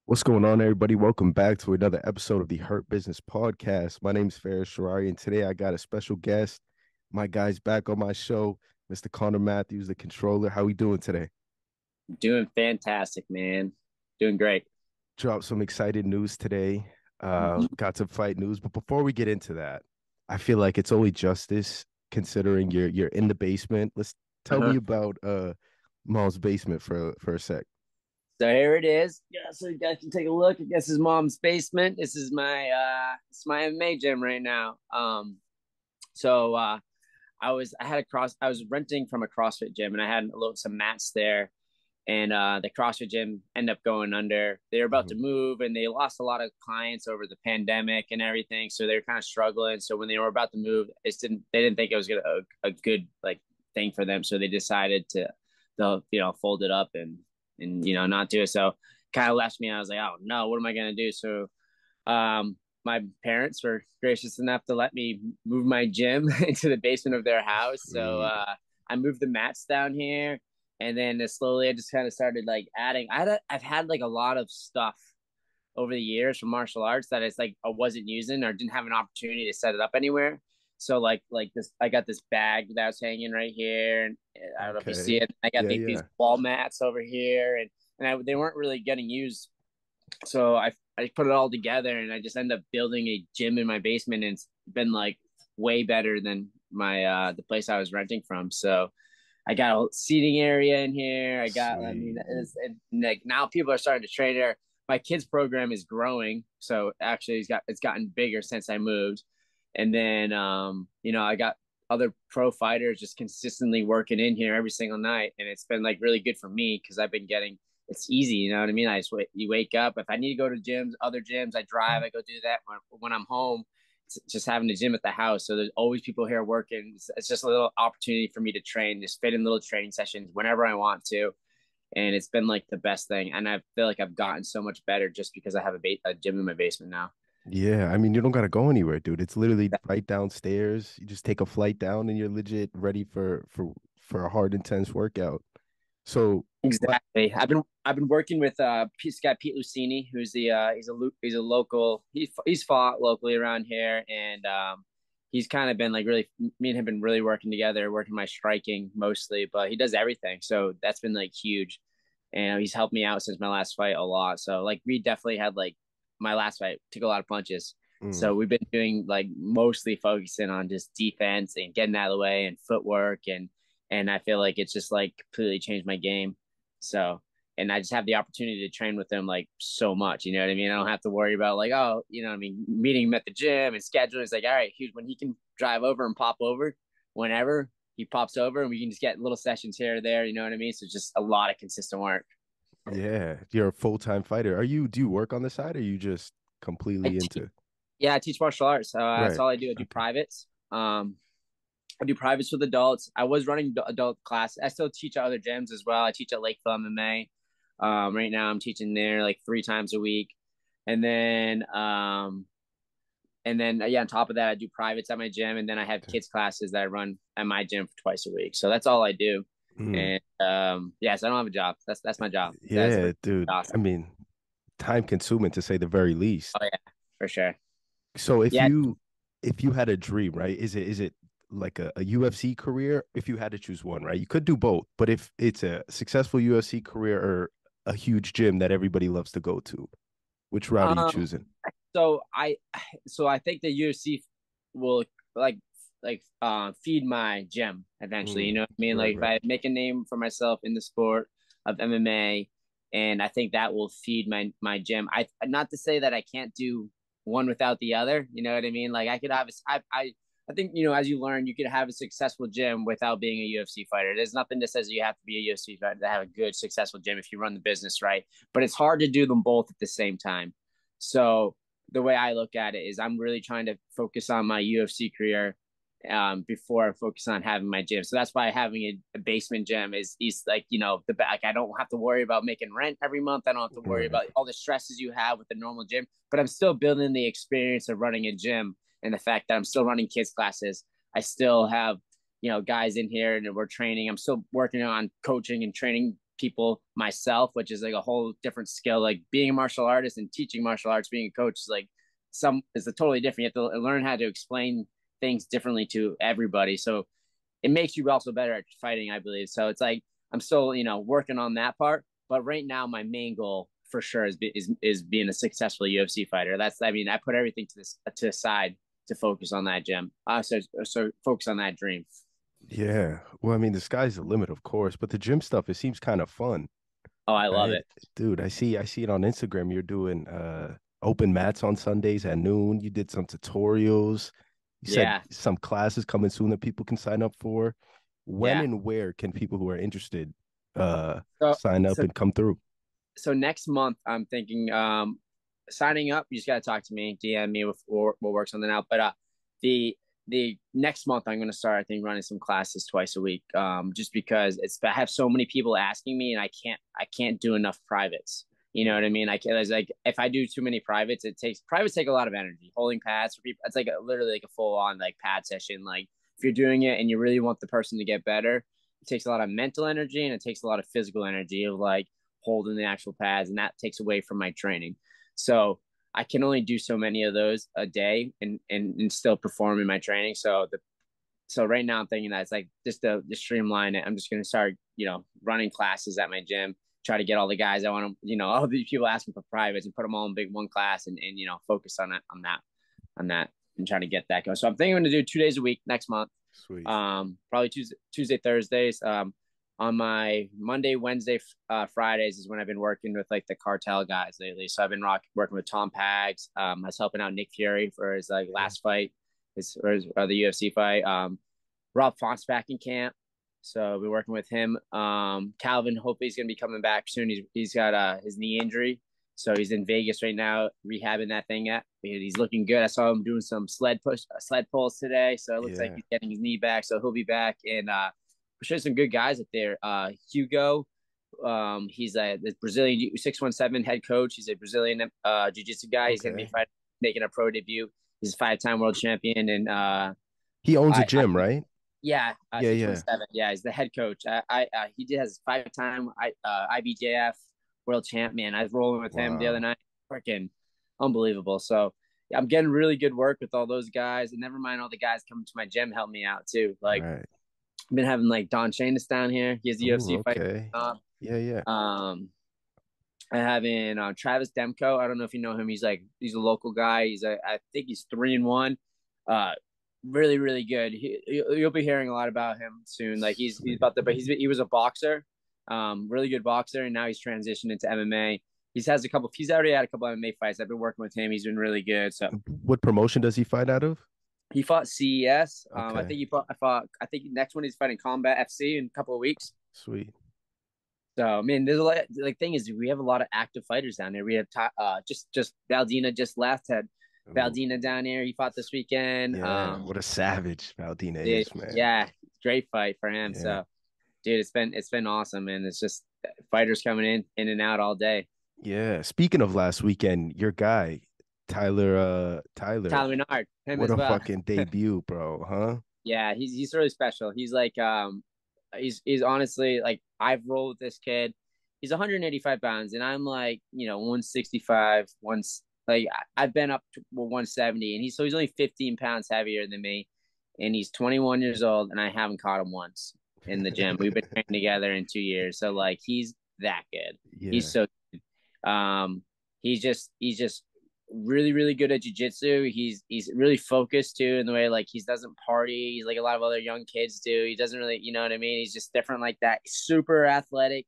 What's going on, everybody? Welcome back to another episode of the Hurt Business Podcast. My name's Faris Sharari, and today I got a special guest. My guy's back on my show, Mr. Connor Matthews, the controller. How we doing today? Doing fantastic, man. Doing great. Dropped some exciting news today. Got some fight news, but before we get into that, I feel like it's only justice considering you're in the basement. Let's tell me Uh-huh. about Maul's basement for a sec. So here it is. Yeah, so you guys can take a look. I guess his mom's basement. This is my MMA gym right now. So I was renting from a CrossFit gym and I had some mats there, and the CrossFit gym ended up going under. They were about to Mhm. move and they lost a lot of clients over the pandemic and everything. So they were kind of struggling. So when they were about to move, they didn't think it was a good like thing for them. So they decided to they'll fold it up and not do it. So kind of left me. I was like, oh no, what am I gonna do? So my parents were gracious enough to let me move my gym into the basement of their house. So Sweet. I moved the mats down here, and then slowly I just kind of started like adding. I've had like a lot of stuff over the years from martial arts that it's like I wasn't using or didn't have an opportunity to set it up anywhere. So like this, I got this bag that was hanging right here, and I don't know if you see Okay. it. I got Yeah, these yeah. wall mats over here, and they weren't really getting used. So I put it all together, and I just ended up building a gym in my basement, and it's been like way better than my the place I was renting from. So I got a seating area in here. I mean, Sweet. and like now people are starting to train there. My kids program is growing, so actually it's gotten bigger since I moved. And then I got other pro fighters just consistently working in here every single night, and it's been like really good for me because I've been getting it's easy, you know what I mean? You wake up. If I need to go to other gyms, I drive. I go do that when I'm home. It's just having a gym at the house. So there's always people here working. It's just a little opportunity for me to train, just fit in little training sessions whenever I want to. And it's been like the best thing. And I feel like I've gotten so much better just because I have a gym in my basement now. Yeah, I mean, you don't gotta go anywhere, dude. It's literally right downstairs. You just take a flight down and you're legit ready for a hard, intense workout. So what? Exactly. I've been working with this guy Pete Lucini, who's he's a local. He's fought locally around here, and he's kind of been like really me and him been really working together, working my striking mostly, but he does everything. So that's been like huge, and he's helped me out since my last fight a lot. So like we definitely had like my last fight took a lot of punches. Mm, So we've been doing like mostly focusing on just defense and getting out of the way and footwork and I feel like it's just like completely changed my game. So, and I just have the opportunity to train with him like so much. You know what I mean? I don't have to worry about like, oh, you know what I mean, meeting him at the gym and scheduling. It's like, all right, when he can drive over and pop over whenever he pops over and we can just get little sessions here or there. You know what I mean? So just a lot of consistent work. yeah, you're a full-time fighter. Do you work on the side or are you just completely into? Yeah, I teach martial arts. So that's Right. all I do. I do Okay. privates. I do privates with adults. I was running adult class. I still teach at other gyms as well. I teach at Lakeville MMA. Right now, I'm teaching there like 3 times a week, and then yeah, on top of that, I do privates at my gym, and then I have Okay. kids classes that I run at my gym for twice a week. So that's all I do. Mm, And yes, I don't have a job. That's my job. That's yeah, dude. I awesome. mean, time consuming to say the very least. Oh yeah, for sure. So Yeah, if you had a dream, right? Is it like a UFC career? If you had to choose one, right? You could do both, but if it's a successful UFC career or a huge gym that everybody loves to go to, which route are you um, choosing? So I so I think the UFC will like feed my gym eventually. You Mm, know what I mean? right, Like if right. I make a name for myself in the sport of MMA, and I think that will feed my gym. I not to say that I can't do one without the other. You know what I mean? Like I could have I think as you learn, you could have a successful gym without being a UFC fighter. There's nothing that says you have to be a UFC fighter to have a good successful gym if you run the business right. But it's hard to do them both at the same time. So the way I look at it is I'm really trying to focus on my UFC career before I focus on having my gym. So that's why having a basement gym is like, the back. I don't have to worry about making rent every month. I don't have to worry Right. about all the stresses you have with the normal gym, but I'm still building the experience of running a gym and the fact that I'm still running kids classes. I still have, guys in here and we're training. I'm still working on coaching and training people myself, which is like a whole different skill. Like being a martial artist and teaching martial arts, being a coach is like is a totally different. You have to learn how to explain things differently to everybody. So it makes you also better at fighting, I believe. So it's like I'm still, working on that part. But right now, my main goal for sure is being a successful UFC fighter. I put everything to the side to focus on that gym. So focus on that dream. Yeah. Well, I mean, the sky's the limit, of course, but the gym stuff, it seems kind of fun. Oh, I love Right? it. Dude, I see it on Instagram. You're doing open mats on Sundays at noon. You did some tutorials. You said Yeah, some classes coming soon that people can sign up for. When yeah. and where can people who are interested So sign up so and come through? so next month I'm thinking signing up. You just gotta talk to me, DM me with or we'll work something out. But the next month I'm gonna start, I think, running some classes twice a week. Just because I have so many people asking me and I can't do enough privates. You know what I mean? It's like if I do too many privates, privates take a lot of energy. Holding pads for people, it's like literally like a full on like pad session. Like if you're doing it and you really want the person to get better, it takes a lot of mental energy and it takes a lot of physical energy of like holding the actual pads, and that takes away from my training. So I can only do so many of those a day and still perform in my training. So right now I'm thinking that it's like just to streamline it. I'm just gonna start, running classes at my gym, try to get all the guys I want to, all these people asking for privates and put them all in big one class and focus on that and trying to get that going. So I'm thinking I'm gonna do 2 days a week next month. Sweet. Probably Tuesday, Thursdays. On my Monday, Wednesday, Fridays is when I've been working with like the cartel guys lately. So I've been working with Tom Pags. I was helping out Nick Fury for his like last fight, the UFC fight. Rob Font's back in camp, so we're working with him. Calvin, hopefully he's gonna be coming back soon. He's got his knee injury, so he's in Vegas right now rehabbing that thing. He's looking good. I saw him doing some sled pulls today, so it looks like Yeah. he's getting his knee back. So he'll be back, and for sure some good guys up there. Hugo, he's a Brazilian 617 head coach. He's a Brazilian jiu-jitsu guy. He's gonna be Okay. making a pro debut. He's a 5-time world champion, and He owns a I gym, right? yeah, Yeah, yeah. 617. Yeah, he's the head coach. He has 5-time IBJF world champ. Man, I was rolling with him the other Wow. night. Freaking unbelievable. So yeah, I'm getting really good work with all those guys, and never mind all the guys coming to my gym help me out too. Like Right. I've been having like Don Chanis down here. He has the Oh, UFC fight. okay. Yeah, yeah. Um, I have in Travis Demko. I don't know if you know him. He's a local guy. I think he's 3-1. Uh, really really good. You'll be hearing a lot about him soon. Like he's Sweet. about the but he was a boxer, really good boxer, and now he's transitioned into MMA. He's already had a couple MMA fights. I've been working with him. He's been really good. So What promotion does he fight out of? he fought CES. Okay. I think next one he's fighting Combat FC in a couple of weeks. Sweet. So I mean, there's a lot. Like thing is, we have a lot of active fighters down there. We have just Valdina just left. Had Ooh. Valdina down here. He fought this weekend. Yeah. What a savage Valdina Dude, is, man. yeah, great fight for him. Yeah. So, dude, it's been awesome, and it's just fighters coming in and out all day. Yeah. Speaking of last weekend, your guy, Tyler, Tyler Menard, him what as a well. fucking debut, bro, huh? Yeah, he's really special. He's like he's honestly like I've rolled with this kid. He's 185 pounds, and I'm like 165. Like I've been up to 170, and he's only 15 pounds heavier than me, and he's 21 years old, and I haven't caught him once in the gym. We've been training together in 2 years, so like he's that good. He's Yeah. so he's just really really good at jiu-jitsu. He's really focused too in the way like he doesn't party. He's like a lot of other young kids do. He doesn't really, you know what I mean? He's just different like that. Super athletic.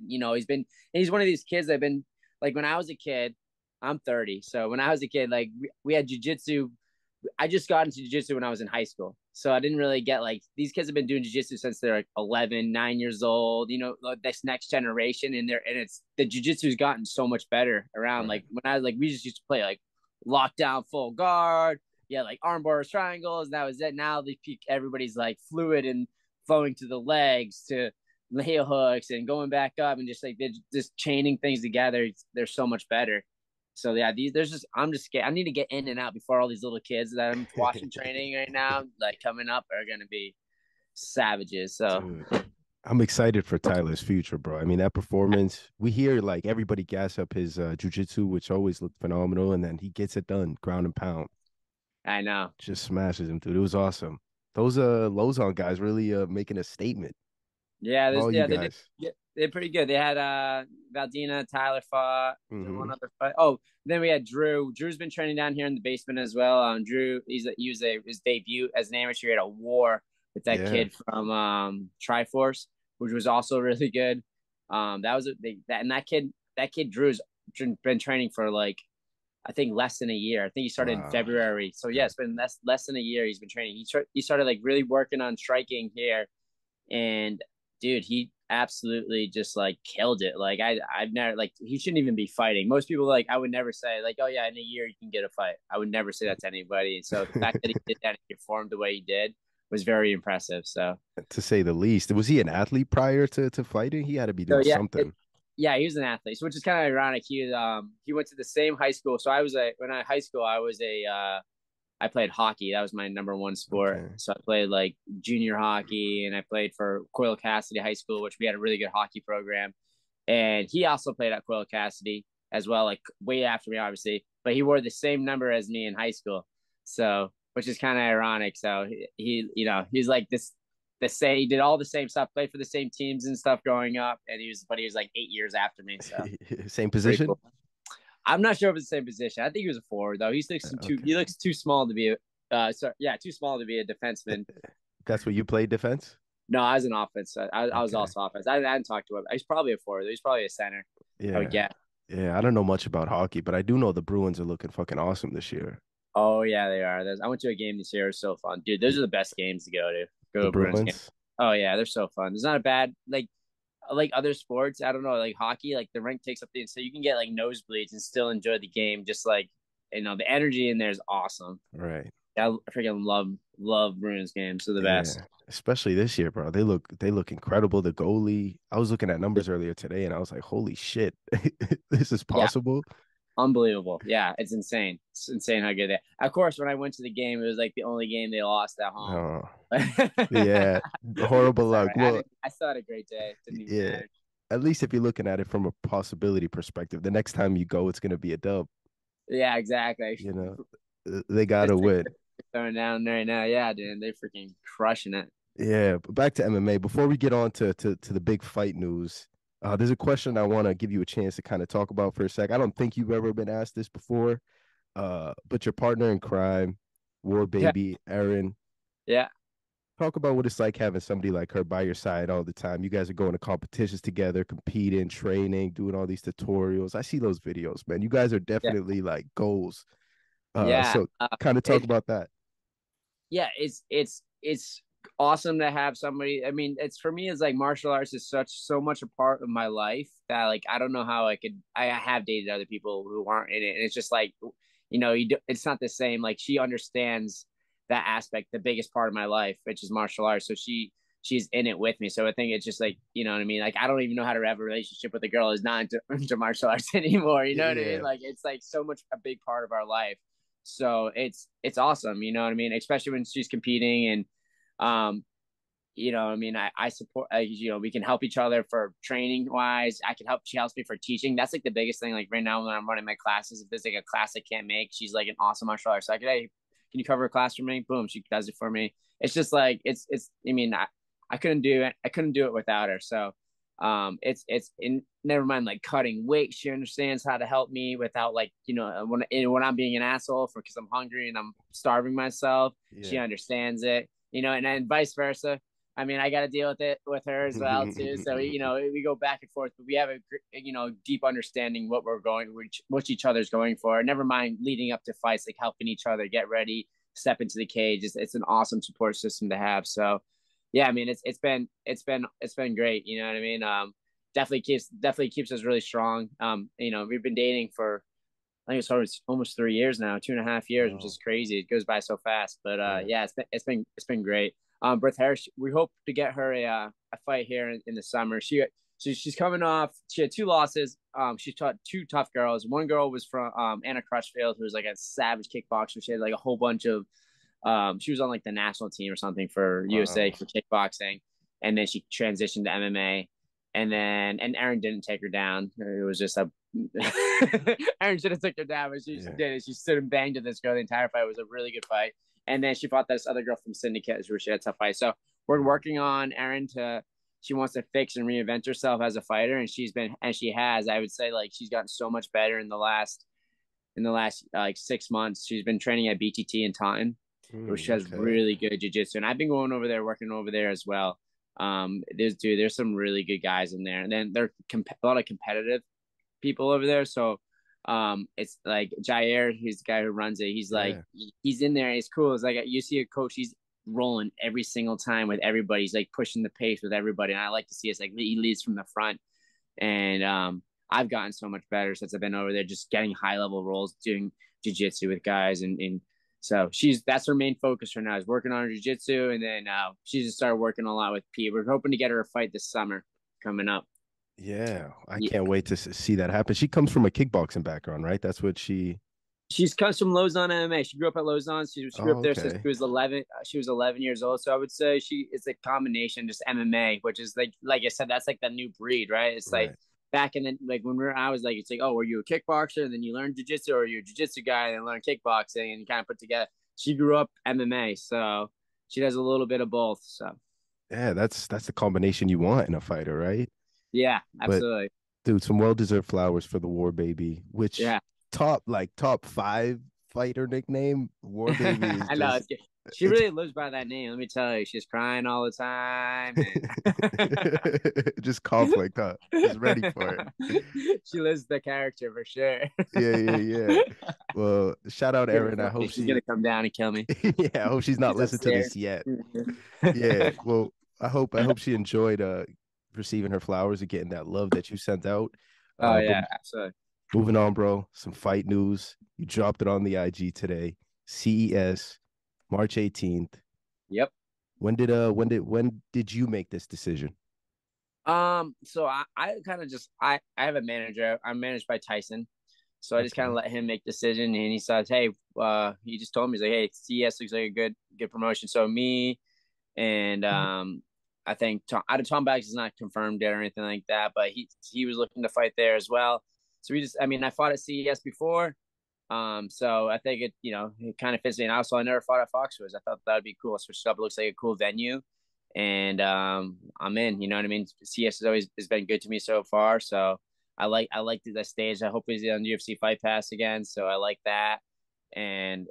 He's one of these kids that have been like when I was a kid. I'm 30. So when I was a kid, like we had jiu-jitsu. I just got into jiu-jitsu when I was in high school. So I didn't really get like these kids have been doing jiu-jitsu since they're like 11, 9 years old, this next generation and it's the jiu-jitsu's gotten so much better around. Right. Like when I was like, we just used to play like lockdown, full guard. Yeah. Like arm bars, triangles. And that was it. Now everybody's like fluid and flowing to the legs to heel hooks and going back up and just like, they're just chaining things together. They're so much better. So yeah, I'm just scared. I need to get in and out before all these little kids that I'm watching training right now, like coming up, are gonna be savages. So Dude. I'm excited for Tyler's future, bro. I mean, that performance, we hear like everybody gas up his jujitsu, which always looked phenomenal, and then he gets it done, ground and pound, I know. just smashes him, dude. It was awesome. Those Lozon guys really making a statement. Yeah, All you they did. guys. Yeah, they're pretty good. They had Valdina, Tyler fought, and Hmm. one other fight. Oh, then we had Drew. Drew's been training down here in the basement as well. Drew, he was his debut as an amateur. He had a war with that Yeah. kid from Triforce, which was also really good. That was that kid Drew's been training for like I think less than a year. I think he started in Wow. February. So yeah, it's been less than a year. He's been training. He started like really working on striking here, and dude, he absolutely just like killed it. Like I've never like he shouldn't even be fighting. Most people like I would never say like, oh yeah, in a year you can get a fight. I would never say that to anybody. And so the fact that he did that and he performed the way he did was very impressive. To say the least. Was he an athlete prior to fighting? He had to be So doing something. yeah, he was an athlete, so, which is kind of ironic. He went to the same high school. So when I high school I was a I played hockey. That was my number one sport. Okay. So I played like junior hockey and I played for Coyle Cassidy High School, which we had a really good hockey program. And he also played at Coyle Cassidy as well, like way after me, obviously. But he wore the same number as me in high school. So, which is kind of ironic. So he's like the same. He did all the same stuff, played for the same teams and stuff growing up. And but he was like 8 years after me. So Same pretty position? cool. I'm not sure if it's the same position. I think he was a forward though. Okay. He looks too small to be a too small to be a defenseman. That's what you played defense? No, I was an offense. I was Okay. also offense. I hadn't talked to him. He's probably a forward. He's probably a center. I would Yeah. get. Yeah. I don't know much about hockey, but I do know the Bruins are looking fucking awesome this year. Oh yeah, they are. I went to a game this year. It was so fun, dude. Those are the best games to go to. Go The to a Bruins game. Bruins. Oh yeah, they're so fun. It's not a bad like other sports. I don't know, like hockey. Like the rink takes up so you can get like nosebleeds and still enjoy the game. Just like the energy in there is awesome. Right. I freaking love Bruins games. They're the best. Yeah. Especially this year, bro. They look incredible. The goalie. I was looking at numbers earlier today and I was like, holy shit. This is Yeah, possible. unbelievable. Yeah, it's insane. It's insane how good they. Of course, when I went to the game, it was like the only game they lost at home. Oh, yeah. Horrible It's all luck. right. Well, I still had a great day. It didn't even yeah. matter. At least if you're looking at it from a possibility perspective, the next time you go, it's gonna be a dub. Yeah, exactly. You know, they This gotta thing win. throwing down right now. Yeah, dude, they're freaking crushing it. Yeah, but back to MMA. Before we get on to the big fight news, there's a question I want to give you a chance to kind of talk about for a sec. I don't think you've ever been asked this before, but your partner in crime, War Yeah, Baby, Erin, yeah, talk about what it's like having somebody like her by your side all the time. You guys are going to competitions together, competing, training, doing all these tutorials. I see those videos, man. You guys are yeah, definitely like goals. yeah. So kind of talk It about that. yeah, it's awesome to have somebody. I mean, it's for me, it's like martial arts is so much a part of my life that like I don't know how I have dated other people who aren't in it, and it's just like it's not the same. Like she understands that aspect, the biggest part of my life, which is martial arts. So she's in it with me. So I think it's just like what I mean. Like I don't even know how to have a relationship with a girl who's not into martial arts anymore. You know what I mean? Yeah. Like it's like so much a big part of our life. So it's awesome, you know what I mean? Especially when she's competing and um I mean, I support, we can help each other for training wise. She helps me for teaching. That's like the biggest thing. Like right now when I'm running my classes, if there's like a class I can't make, she's like an awesome martial artist. Like, hey, can you cover a class for me? Boom, she does it for me. It's just like, I mean, I couldn't do it. I couldn't do it without her. So, never mind like cutting weight. She understands how to help me without like, when I'm being an asshole because I'm hungry and I'm starving myself, she Yeah. understands it, and then vice versa. I mean, I got to deal with it with her as well too. So we go back and forth, but we have a deep understanding what each other's going for. Never mind leading up to fights, like helping each other get ready, step into the cage. It's an awesome support system to have. So, yeah, I mean, it's been great. You know what I mean? Definitely keeps us really strong. We've been dating for I think it's almost 3 years now, 2.5 years, which Wow. is crazy. It goes by so fast. But Yeah. yeah, it's been great. Brith Harris, we hope to get her a fight here in the summer. She's coming off. She had two losses. She taught two tough girls. One girl was from Anna Crutchfield, who was like a savage kickboxer. She had like a whole bunch of. She was on like the national team or something for USA Wow. for kickboxing, and then she transitioned to MMA, and Erin didn't take her down. It was just a Erin should have took her down, but she did it. She stood and banged at this girl the entire fight. It was a really good fight. And then she fought this other girl from Syndicate where she had a tough fight. So we're working on Erin to she wants to fix and reinvent herself as a fighter, and she has. I would say like she's gotten so much better in the last like 6 months. She's been training at BTT in Taunton, where she has really good jiu-jitsu, and I've been going over there, working over there as well. There's some really good guys in there, and then there are a lot of competitive people over there. So it's like Jair, he's the guy who runs it. He's like he's in there. It's cool. It's like you see a coach, he's rolling every single time with everybody. He's like pushing the pace with everybody, and I like to see it's like he leads from the front. And I've gotten so much better since I've been over there, just getting high level roles, doing jiu-jitsu with guys, and so that's her main focus right now, is working on her jiu-jitsu, and then she's just started working a lot with Pete. We're hoping to get her a fight this summer coming up. Yeah, I can't wait to see that happen. She comes from a kickboxing background, right? That's what she comes from Lausanne MMA. She grew up at Lausanne. She grew up there since she was 11. She was 11 years old. So I would say it's a combination, just MMA, which is like I said, that's like the new breed, right? It's like back in the like when I was like, it's like, oh, were you a kickboxer and then you learned jiu-jitsu, or you're a jiu-jitsu guy and then learn kickboxing, and you kind of put together. She grew up MMA, so she does a little bit of both. So yeah, that's the combination you want in a fighter, right? Yeah, absolutely. But, dude, some well-deserved flowers for the War Baby, which top 5 fighter nickname. War Baby is I know, she really lives by that name. Let me tell you, she's crying all the time. Just conflict, huh? Just ready for it. She lives the character for sure. Yeah. Well, shout out Erin. I hope she's gonna come down and kill me. Yeah, I hope she's not listening to this yet. Yeah. Well, I hope she enjoyed receiving her flowers and getting that love that you sent out. Oh yeah, absolutely. Moving on, bro. Some fight news. You dropped it on the IG today. CES, March 18th. Yep. When did you make this decision? So I kind of just I have a manager. I'm managed by Tyson. So I just kind of let him make decision, and he says, hey, he just told me, he's like, hey, CES looks like a good promotion. So me and I think Tom Bags is not confirmed yet or anything like that, but he was looking to fight there as well. So I fought at CES before. So I think it kind of fits me. And also I never fought at Foxwoods. I thought that would be cool. Switched up. It looks like a cool venue. And I'm in, you know what I mean? CS has been good to me so far. So I like the stage. I hope he's on UFC Fight Pass again. So I like that. And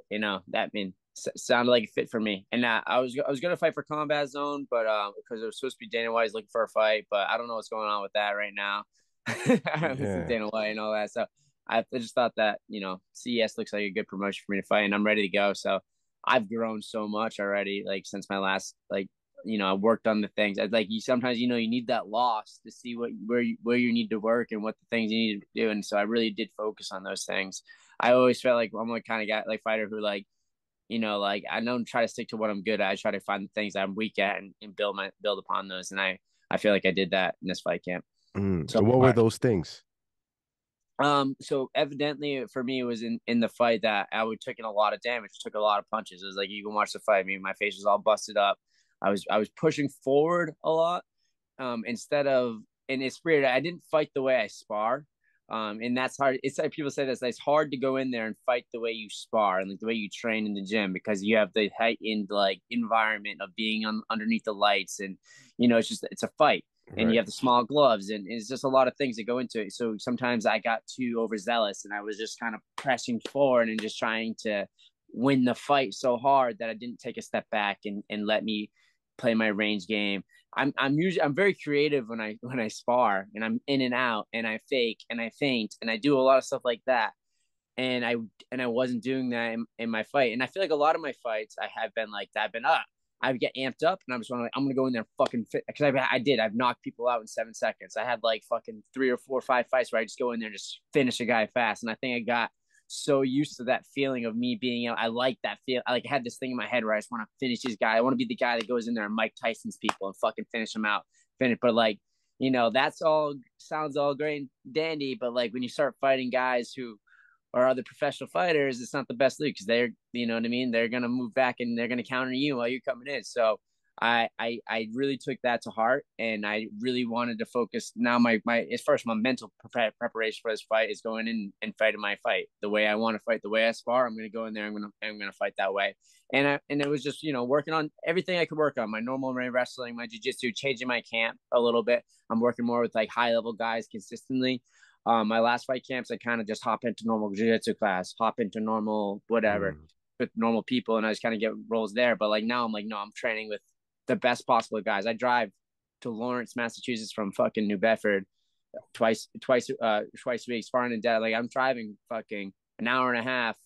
sounded like a fit for me. And I was gonna fight for Combat Zone, but because it was supposed to be Dana White's looking for a fight, but I don't know what's going on with that right now. It's Dana White and all that. So I just thought that CES looks like a good promotion for me to fight, and I'm ready to go. So I've grown so much already, like since my last I worked on the things. Sometimes you need that loss to see where you need to work and what the things you need to do, and so I really did focus on those things. I always felt like I'm like kind of guy like fighter who I don't try to stick to what I'm good at. I try to find the things I'm weak at and build upon those. And I feel like I did that in this fight camp. So what were those things? So evidently for me, it was in the fight that I was taking a lot of damage, took a lot of punches. It was like, you can watch the fight. I mean, my face was all busted up. I was pushing forward a lot. Instead of, and it's weird, I didn't fight the way I spar. And that's hard. It's like people say this, it's hard to go in there and fight the way you spar and like the way you train in the gym, because you have the heightened environment of being underneath the lights, and it's a fight, and you have the small gloves, and it's just a lot of things that go into it. So sometimes I got too overzealous, and I was just kind of pressing forward and just trying to win the fight so hard that I didn't take a step back and let me play my range game. I'm very creative when I spar, and I'm in and out, and I fake and I feint and I do a lot of stuff like that. And I wasn't doing that in my fight. And I feel like a lot of my fights I have been like that. I get amped up, and I'm just I'm gonna go in there and fucking fit, because I've knocked people out in 7 seconds. I had fucking 3 or 4 or 5 fights where I just go in there and just finish a guy fast. And I think I got so used to that feeling of me being I like that feel. I had this thing in my head where I just want to finish these guys. I want to be the guy that goes in there and Mike Tyson's people and fucking finish them out. But that's all sounds all great and dandy. But when you start fighting guys who are other professional fighters, it's not the best look, because they're, you know what I mean? They're going to move back and they're going to counter you while you're coming in. So I really took that to heart, and I really wanted to focus. Now my first, my mental preparation for this fight is going in and fighting my fight the way I want to fight, the way I spar. I'm going to go in there. I'm gonna fight that way. And it was just, working on everything I could work on, my normal wrestling, my jiu-jitsu, changing my camp a little bit. I'm working more with like high level guys consistently. My last fight camps, I kind of just hop into normal jiu-jitsu class, hop into normal whatever Mm. with normal people, and I just kind of get roles there. But like now I'm like, no, I'm training with the best possible guys. I drive to Lawrence, Massachusetts from fucking New Bedford twice a week, sparring and dead. Like I'm driving fucking an hour and a half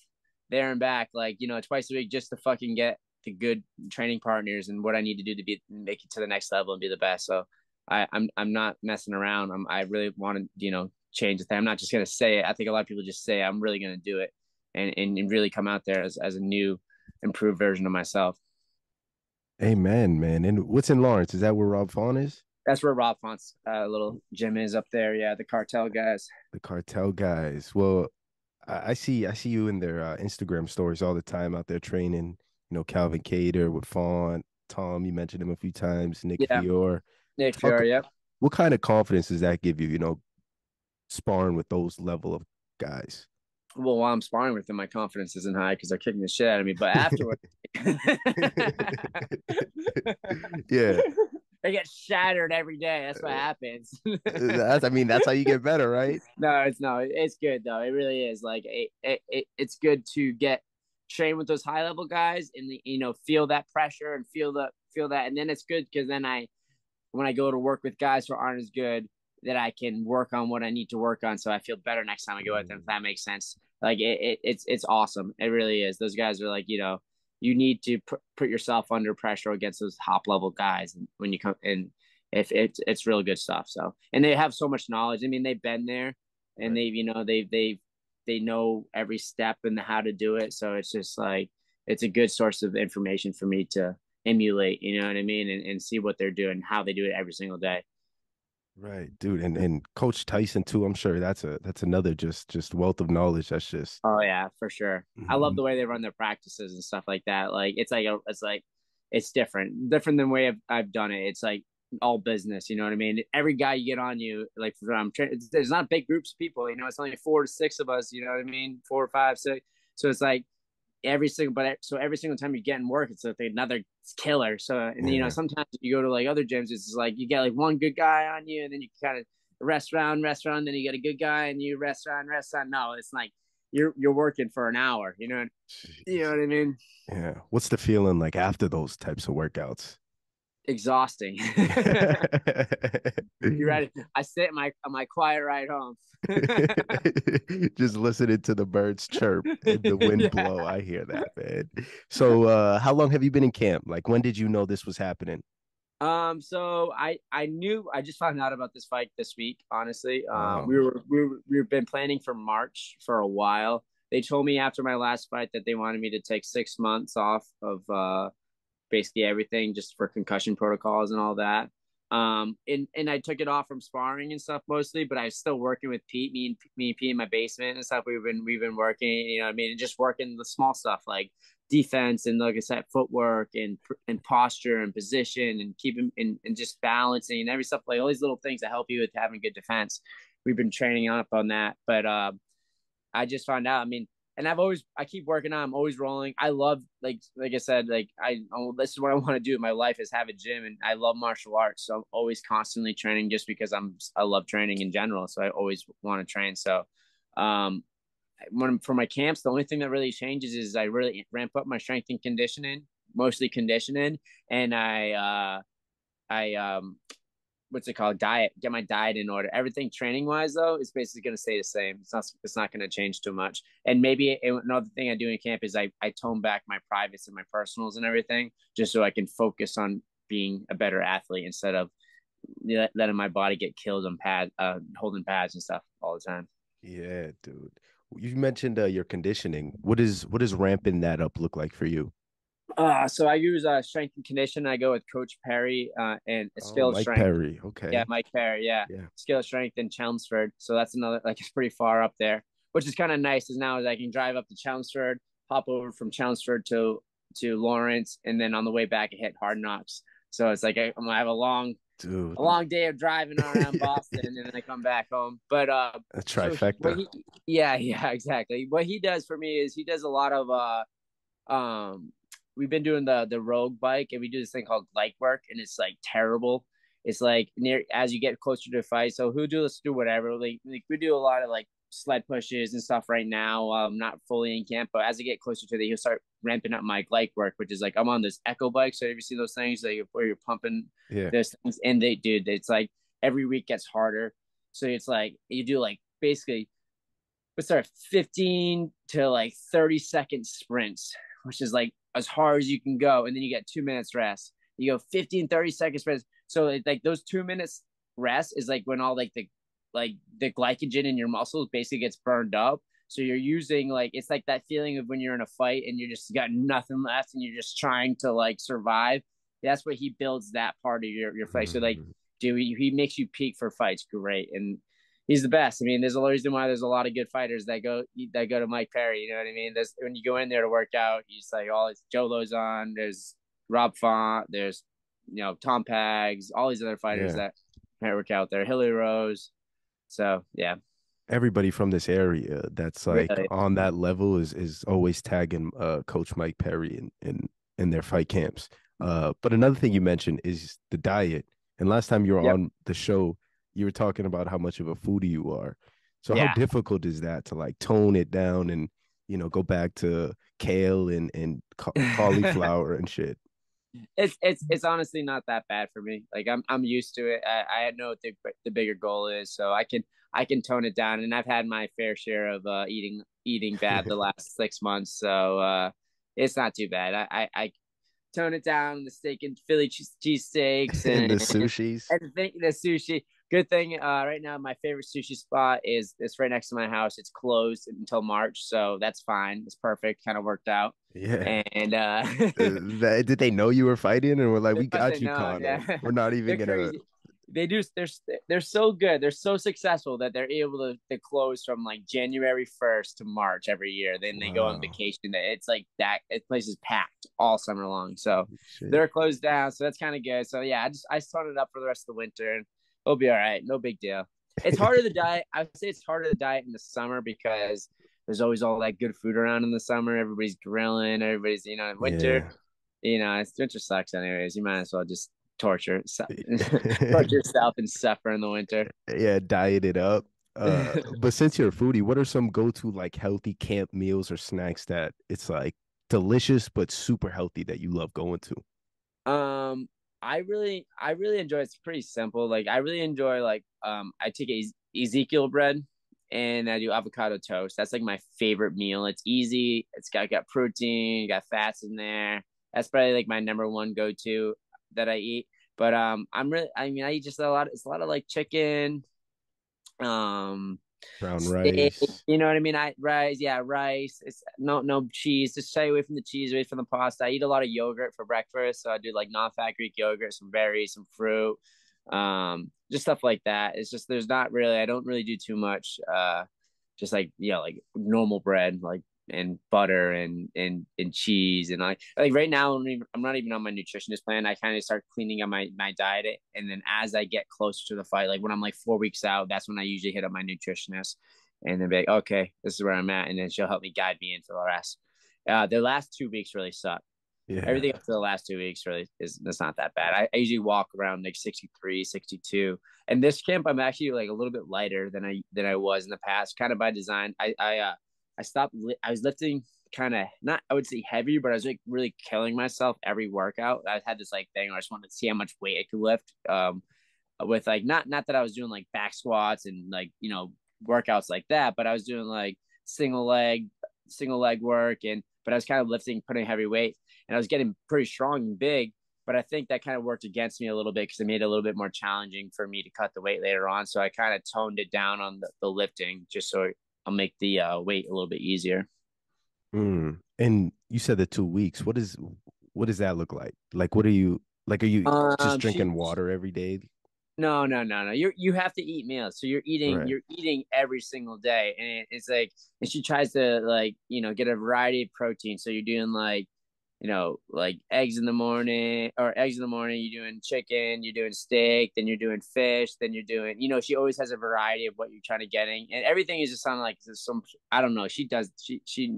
there and back, like, twice a week just to fucking get the good training partners and what I need to do to make it to the next level and be the best. So I'm not messing around. I really want to, change the thing. I'm not just gonna say it. I think a lot of people just say I'm really gonna do it and really come out there as a new, improved version of myself. Amen, man. And what's in Lawrence? Is that where Rob Fawn is? That's where Rob Font's little gym is up there. Yeah, the cartel guys. The cartel guys. Well, I see you in their Instagram stories all the time out there training. Calvin Cater with Fawn, Tom. You mentioned him a few times. Nick Yeah, Fior. Nick Talk. Fury. Yep. What kind of confidence does that give you? Sparring with those level of guys. Well, while I'm sparring with them, my confidence isn't high because they're kicking the shit out of me. But afterwards, Yeah. they get shattered every day. That's what happens. That's how you get better, right? No, it's good though. It really is. Like it's good to get trained with those high level guys and feel that pressure and feel that, and then it's good because then when I go to work with guys who aren't as good, that I can work on what I need to work on, so I feel better next time I go at them. If that makes sense. Like it's awesome. It really is. Those guys are like, you need to put yourself under pressure against those top level guys, and when you come in, if it's real good stuff. So, and they have so much knowledge. I mean, they've been there, and Right. they know every step and how to do it. So it's just like it's a good source of information for me to emulate. You know what I mean, and see what they're doing, how they do it every single day. Right, dude. And Coach Tyson too, I'm sure that's another just wealth of knowledge. That's just Oh yeah, for sure. I love Mhm. the way they run their practices and stuff like that. Like it's different than the way I've done it. It's like all business. You know what I mean? Every guy you get on you, like there's not big groups of people. It's only 4 to 6 of us. You know what I mean? 4 or 5, 6. So it's like every single time you get in work, it's like another killer. So and Yeah. sometimes you go to like other gyms, it's like you get like one good guy on you, and then you kind of rest around, then you get a good guy, and you rest around. No, it's like you're working for an hour. You know Jeez. what I mean? Yeah. What's the feeling like after those types of workouts? Exhausting. You ready? I sit in my quiet ride home. Just listening to the birds chirp and the wind Yeah. blow. I hear that, man. So how long have you been in camp? Like when did you know this was happening? So I knew I just found out about this fight this week. Honestly, Oh, we've been planning for March for a while. They told me after my last fight that they wanted me to take 6 months off of basically everything just for concussion protocols and all that. And I took it off from sparring and stuff mostly, but I was still working with Pete, me and Pete in my basement and stuff. We've been working, what I mean, and just working the small stuff like defense and like I said, footwork and posture and position and keeping and just balancing and every stuff like all these little things that help you with having good defense. We've been training up on that, but I just found out. I mean, and I keep working on. I'm always rolling. I love like I said, this is what I want to do in my life is have a gym, and I love martial arts. So I'm always constantly training just because I love training in general. So I always want to train. So, um, for my camps, the only thing that really changes is I really ramp up my strength and conditioning, mostly conditioning, and I what's it called, diet, get my diet in order. Everything training wise though is basically going to stay the same. It's not going to change too much. And maybe another thing I do in camp is I tone back my privates and my personals and everything just so I can focus on being a better athlete instead of letting my body get killed on holding pads and stuff all the time. yeah, dude. You mentioned your conditioning. What does ramping that up look like for you? So I use strength and condition. I go with Coach Perry and Oh, skill Mike strength. Perry. Yeah, Okay. Mike Perry. Yeah, Yeah. skill strength in Chelmsford. So that's another, like, it's pretty far up there, which is kind of nice. Is now is I can drive up to Chelmsford, hop over from Chelmsford to Lawrence, and then on the way back I hit Hard Knocks. So it's like I'm gonna have Dude, a long day of driving around Boston, and then I come back home. But a so what trifecta. he, yeah, yeah, exactly. What he does for me is he does a lot of we've been doing the rogue bike, and we do this thing called light work, and it's like terrible. It's like near as you get closer to the fight. So who do let's do whatever. Like we do a lot of like sled pushes and stuff right now. Not fully in camp, but as I get closer to the, he'll start ramping up my light work, which is like I'm on this echo bike. So have you seen those things like where you're pumping Yeah. those things? And they, dude, it's like every week gets harder. So it's like you do like basically let's start 15 to like 30-second sprints, which is like as hard as you can go. And then you get 2 minutes rest. You go 15, 30-second sprints. So it's like those 2 minutes rest is like when all like the glycogen in your muscles basically gets burned up. So you're using like it's like that feeling of when you're in a fight and you just got nothing left and you're just trying to like survive. That's what he builds that part of your fight. So like, Mm. dude, he makes you peak for fights. Great. And he's the best. I mean, there's a reason why there's a lot of good fighters that go to Mike Perry. You know what I mean? There's when you go in there to work out, he's like all it's Joe Lozon, there's Rob Font, there's Tom Pags, all these other fighters Yeah. that work out there, Hilly Rose. So yeah, Everybody from this area that's like really, on that level is always tagging Coach Mike Perry in their fight camps. But another thing you mentioned is the diet. And last time you were yep, on the show, you were talking about how much of a foodie you are. So how yeah. difficult is that to like tone it down and go back to kale and cauliflower and shit? It's honestly not that bad for me. Like I'm used to it. I know what the bigger goal is, so I can tone it down. And I've had my fair share of eating bad the last 6 months, so it's not too bad. I tone it down. The steak and Philly cheese steaks And and the sushis. the sushi. Good thing right now my favorite sushi spot is it's right next to my house. It's closed until March, so that's fine. It's perfect. Kind of worked out. Yeah. And Did they know you were fighting and were like, they we must got say you, no. Connor. Yeah, We're not even they're gonna. crazy. They do. They're so good. They're so successful that they're able to close from like January 1st to March every year. Then they go on Wow. vacation. It's like that. It place is packed all summer long. So Shit. they're closed down. So that's kind of good. So yeah, I start it up for the rest of the winter and it'll be all right. No big deal. It's harder to diet. I would say it's harder to diet in the summer because there's always all that good food around in the summer. Everybody's grilling. Everybody's in winter. Yeah. Winter sucks anyways. You might as well just torture torture yourself and suffer in the winter. Yeah, diet it up. But since you're a foodie, what are some go-to like healthy camp meals or snacks that it's like delicious but super healthy that you love going to? um, I really enjoy. It's pretty simple. Like I really enjoy I take Ezekiel bread and I do avocado toast. That's like my favorite meal. It's easy. Got protein, got fats in there. That's probably like my number one go to that I eat. But I mean I eat just a lot. It's a lot of like chicken, um Brown steak, rice. you know what I mean? Rice, yeah, rice. It's no cheese. Just stay away from the cheese, away from the pasta. I eat a lot of yogurt for breakfast, so I do like non-fat Greek yogurt, some berries, some fruit, just stuff like that. It's just there's not really I don't really do too much. Just like like normal bread, like and butter and cheese and like right now I'm not even on my nutritionist plan. I kind of start cleaning up my diet, and then as I get closer to the fight, like when I'm like 4 weeks out, that's when I usually hit up my nutritionist and then be like, okay, this is where I'm at, and then she'll help me guide me into the rest. The last 2 weeks really suck. Yeah. Everything up to the last 2 weeks really is it's not that bad. I usually walk around like 63, 62. And this camp I'm actually like a little bit lighter than I was in the past, kind of by design. I stopped I was lifting kind of not I would say heavy, but I was like really killing myself every workout. I had this like thing where I just wanted to see how much weight I could lift. With like not that I was doing like back squats and like workouts like that, but I was doing like single leg work, and but I was kind of lifting, putting heavy weight, and I was getting pretty strong and big. But I think that kind of worked against me a little bit because it made it a little bit more challenging for me to cut the weight later on. So I kind of toned it down on the lifting just so I'll make the weight a little bit easier. Mm. And you said the 2 weeks. What does that look like? Like, what are you like? Are you just She drinking water every day? no. You have to eat meals, so Right. you're eating every single day, and it's like and she tries to like get a variety of protein. So you're doing like like eggs in the morning, or eggs in the morning, you're doing chicken, you're doing steak, then you're doing fish, then you're doing, she always has a variety of what you're trying to getting. And everything is just on like some, I don't know. She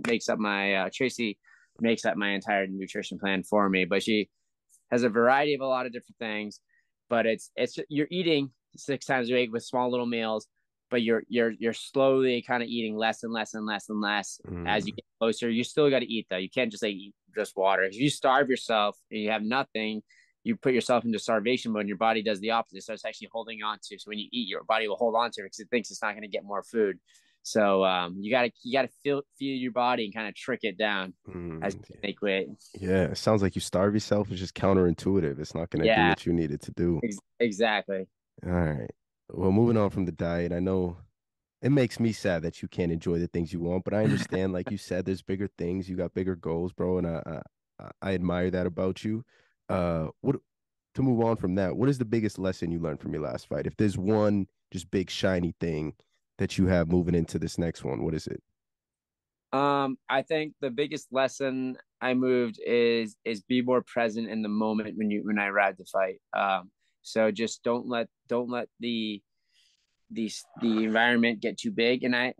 makes up Tracy makes up my entire nutrition plan for me, but she has a variety of a lot of different things, but you're eating 6 times a week with small little meals, but you're slowly kind of eating less and less and less and less as you Mm. get closer. You still got to eat though. You can't just like eat just water. If you starve yourself and you have nothing, you put yourself into starvation mode and your body does the opposite. So it's actually holding on to. So when you eat, your body will hold on to it because it thinks it's not going to get more food. So you gotta feel your body and kind of trick it down as Mm. you make weight. Yeah, it sounds like you starve yourself. It's just counterintuitive. It's not going to do Yeah, what you need it to do. exactly. All right. Well, moving on from the diet, I know it makes me sad that you can't enjoy the things you want, but I understand, like you said, there's bigger things. You got bigger goals, bro, and I admire that about you. What to move on from that? What is the biggest lesson you learned from your last fight? If there's one just big shiny thing that you have moving into this next one, what is it? I think the biggest lesson I moved is be more present in the moment when I arrive to fight. So just don't let the environment get too big. And I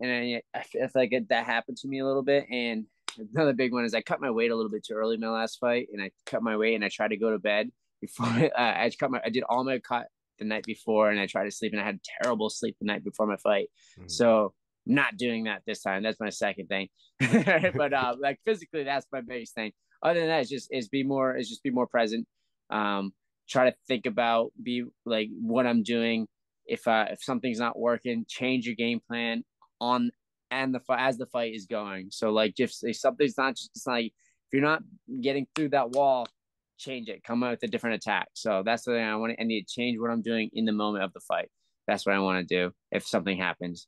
feel like that happened to me a little bit. And another big one is I cut my weight a little bit too early in my last fight, and I cut my weight and I tried to go to bed before I did all my cut the night before, and I tried to sleep, and I had terrible sleep the night before my fight. Mhm. So not doing that this time. That's my second thing. But like physically, that's my biggest thing. Other than that, just be more present. Um, Try to think about be like what I'm doing. If something's not working, change your game plan on and the as the fight is going. So like if something's not just it's like if you're not getting through that wall, change it. Come out with a different attack. So that's the thing I need to change what I'm doing in the moment of the fight. That's what I want to do if something happens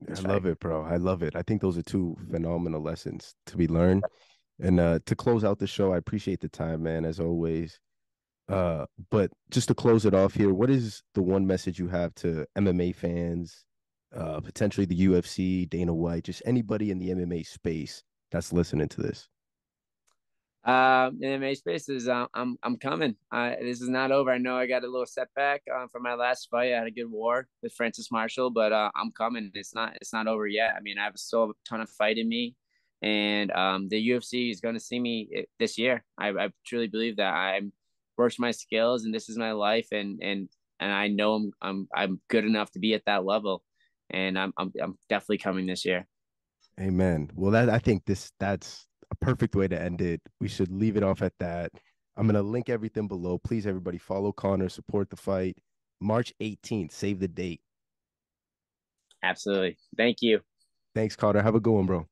in I this love fight. it, bro. I love it. I think those are two phenomenal lessons to be learned. And to close out the show, I appreciate the time, man, as always. But just to close it off here, what is the one message you have to MMA fans, potentially the UFC, Dana White, just anybody in the MMA space that's listening to this? MMA space is I'm coming. This is not over. I know I got a little setback from my last fight. I had a good war with Francis Marshall, but I'm coming. It's not over yet. I mean, I have still a ton of fight in me, and the UFC is going to see me this year. I truly believe that. I'm worked my skills, and this is my life, and I know I'm good enough to be at that level, and I'm definitely coming this year. Amen. Well, that I think that's a perfect way to end it. We should leave it off at that. I'm gonna link everything below. Please, everybody, follow Connor, support the fight. March 18th. Save the date. Absolutely. Thank you. Thanks, Carter. Have a good one, bro.